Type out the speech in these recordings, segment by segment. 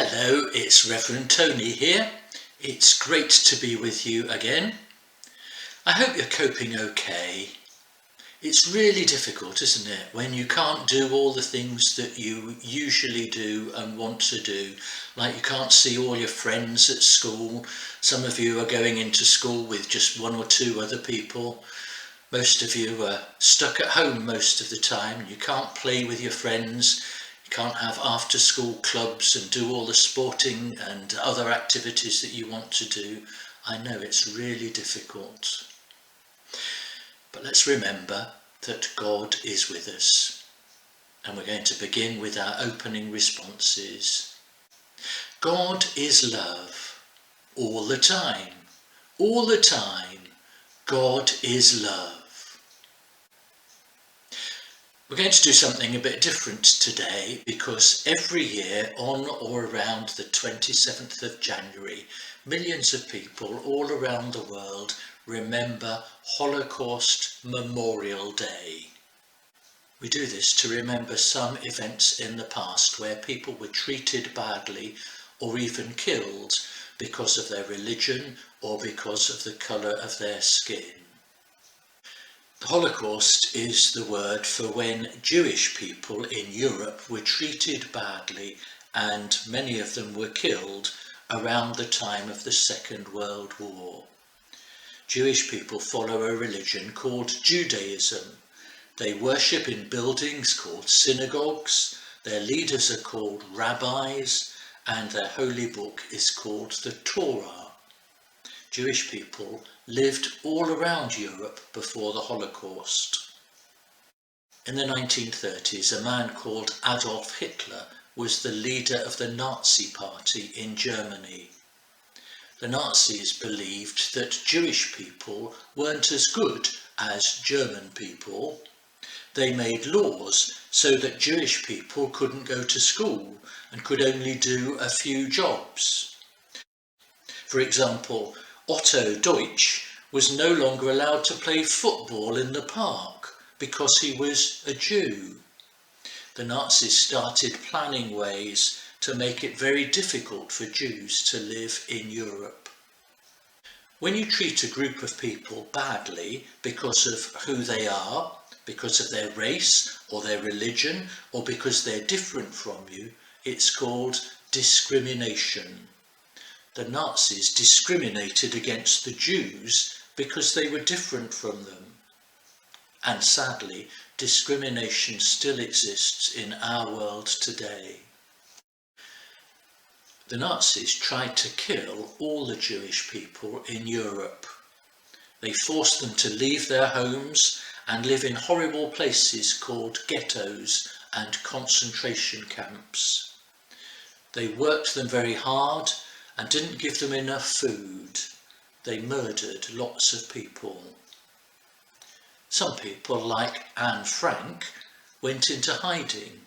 Hello, it's Reverend Tony here. It's great to be with you again. I hope you're coping okay. It's really difficult, isn't it, when you can't do all the things that you usually do and want to do. Like you can't see all your friends at school. Some of you are going into school with just one or two other people. Most of you are stuck at home most of the time. You can't play with your friends. You can't have after school clubs and do all the sporting and other activities that you want to do. I know it's really difficult. But let's remember that God is with us. And we're going to begin with our opening responses. God is love. All the time. All the time. God is love. We're going to do something a bit different today because every year on or around the 27th of January, millions of people all around the world remember Holocaust Memorial Day. We do this to remember some events in the past where people were treated badly or even killed because of their religion or because of the colour of their skin. The Holocaust is the word for when Jewish people in Europe were treated badly and many of them were killed around the time of the Second World War. Jewish people follow a religion called Judaism. They worship in buildings called synagogues, their leaders are called rabbis, and their holy book is called the Torah. Jewish people lived all around Europe before the Holocaust. In the 1930s, a man called Adolf Hitler was the leader of the Nazi Party in Germany. The Nazis believed that Jewish people weren't as good as German people. They made laws so that Jewish people couldn't go to school and could only do a few jobs. For example, Otto Deutsch was no longer allowed to play football in the park because he was a Jew. The Nazis started planning ways to make it very difficult for Jews to live in Europe. When you treat a group of people badly because of who they are, because of their race or their religion, or because they're different from you, it's called discrimination. The Nazis discriminated against the Jews because they were different from them. And sadly, discrimination still exists in our world today. The Nazis tried to kill all the Jewish people in Europe. They forced them to leave their homes and live in horrible places called ghettos and concentration camps. They worked them very hard and didn't give them enough food. They murdered lots of people. Some people, like Anne Frank, went into hiding.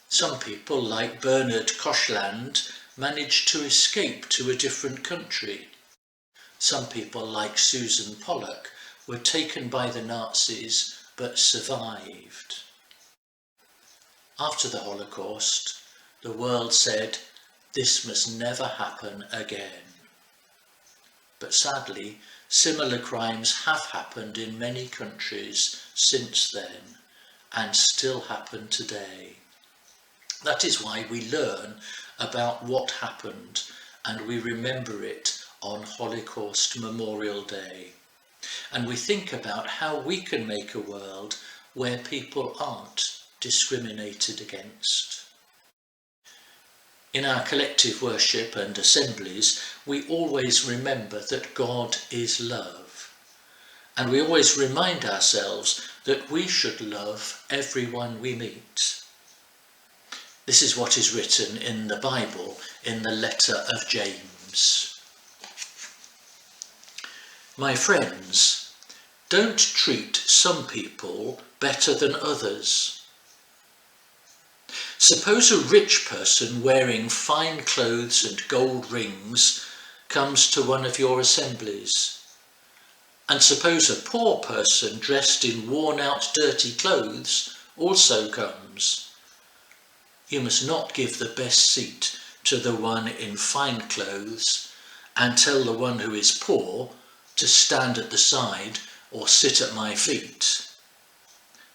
Some people, like Bernard Kochland, managed to escape to a different country. Some people, like Susan Pollock, were taken by the Nazis but survived. After the Holocaust, the world said, "This must never happen again." But sadly, similar crimes have happened in many countries since then and still happen today. That is why we learn about what happened and we remember it on Holocaust Memorial Day. And we think about how we can make a world where people aren't discriminated against. In our collective worship and assemblies, we always remember that God is love. And we always remind ourselves that we should love everyone we meet. This is what is written in the Bible in the letter of James. My friends, don't treat some people better than others. Suppose a rich person wearing fine clothes and gold rings comes to one of your assemblies. And suppose a poor person dressed in worn-out dirty clothes also comes. You must not give the best seat to the one in fine clothes and tell the one who is poor to stand at the side or sit at my feet.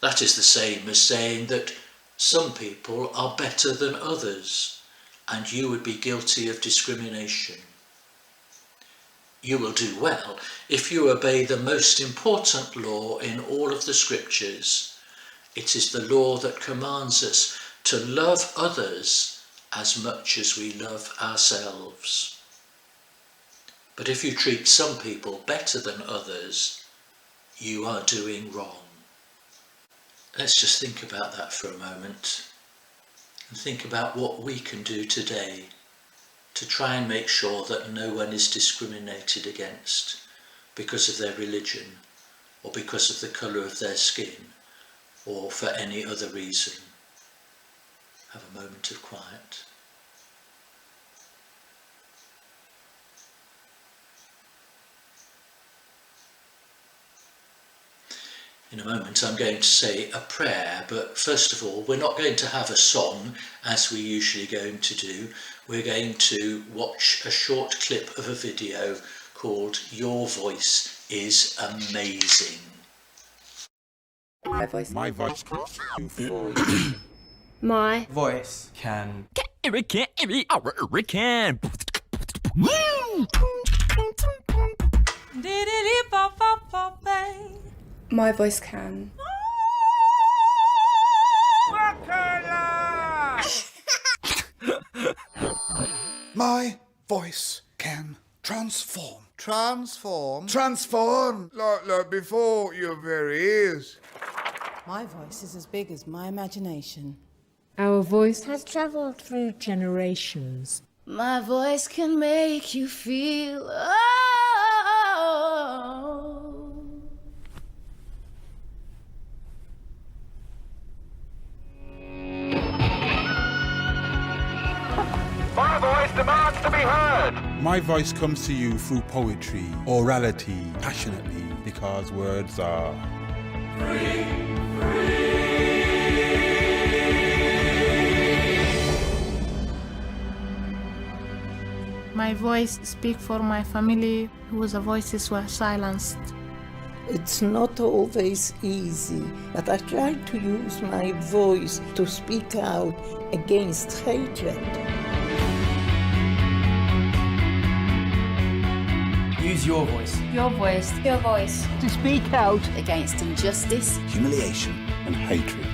That is the same as saying that some people are better than others, and you would be guilty of discrimination. You will do well if you obey the most important law in all of the scriptures. It is the law that commands us to love others as much as we love ourselves. But if you treat some people better than others, you are doing wrong. Let's just think about that for a moment and think about what we can do today to try and make sure that no one is discriminated against because of their religion or because of the colour of their skin or for any other reason. Have a moment of quiet. In a moment I'm going to say a prayer, but first of all we're not going to have a song as we usually going to do. We're going to watch a short clip of a video called Your Voice is Amazing. My voice. My voice. My voice can. My voice can. My voice can transform. Transform? Like before your very ears. My voice is as big as my imagination. Our voice has traveled through generations. My voice can make you feel My voice demands to be heard. My voice comes to you through poetry, orality, passionately, because words are My voice speaks for my family whose voices were silenced. It's not always easy, but I try to use my voice to speak out against hatred. Use your voice. your voice. Your voice. To speak out Against injustice. humiliation and hatred.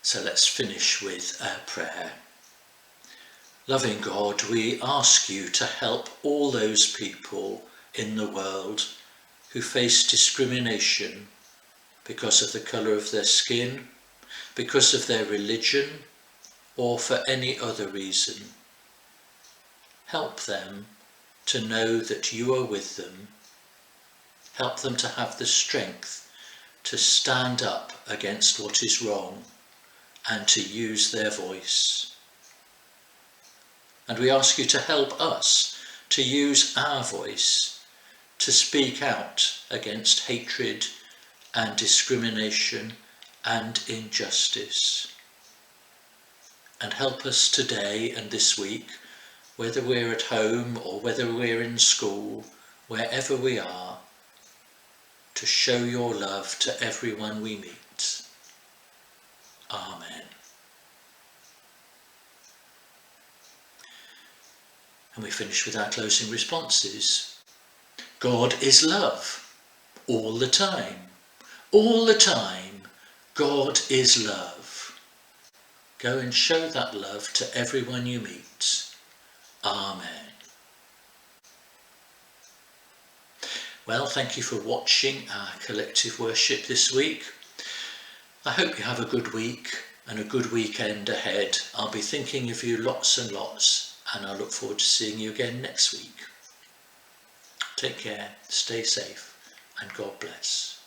So let's finish with a prayer. Loving God, we ask you to help all those people in the world who face discrimination because of the colour of their skin, because of their religion, or for any other reason. Help them to know that you are with them. Help them to have the strength to stand up against what is wrong and to use their voice. And we ask you to help us to use our voice to speak out against hatred and discrimination and injustice. And help us today and this week, whether we're at home or whether we're in school, wherever we are, to show your love to everyone we meet. Amen. And we finish with our closing responses. God is love, all the time. All the time, God is love. Go and show that love to everyone you meet. Amen. Well, thank you for watching our collective worship this week. I hope you have a good week and a good weekend ahead. I'll be thinking of you lots and lots, and I look forward to seeing you again next week. Take care, stay safe, and God bless.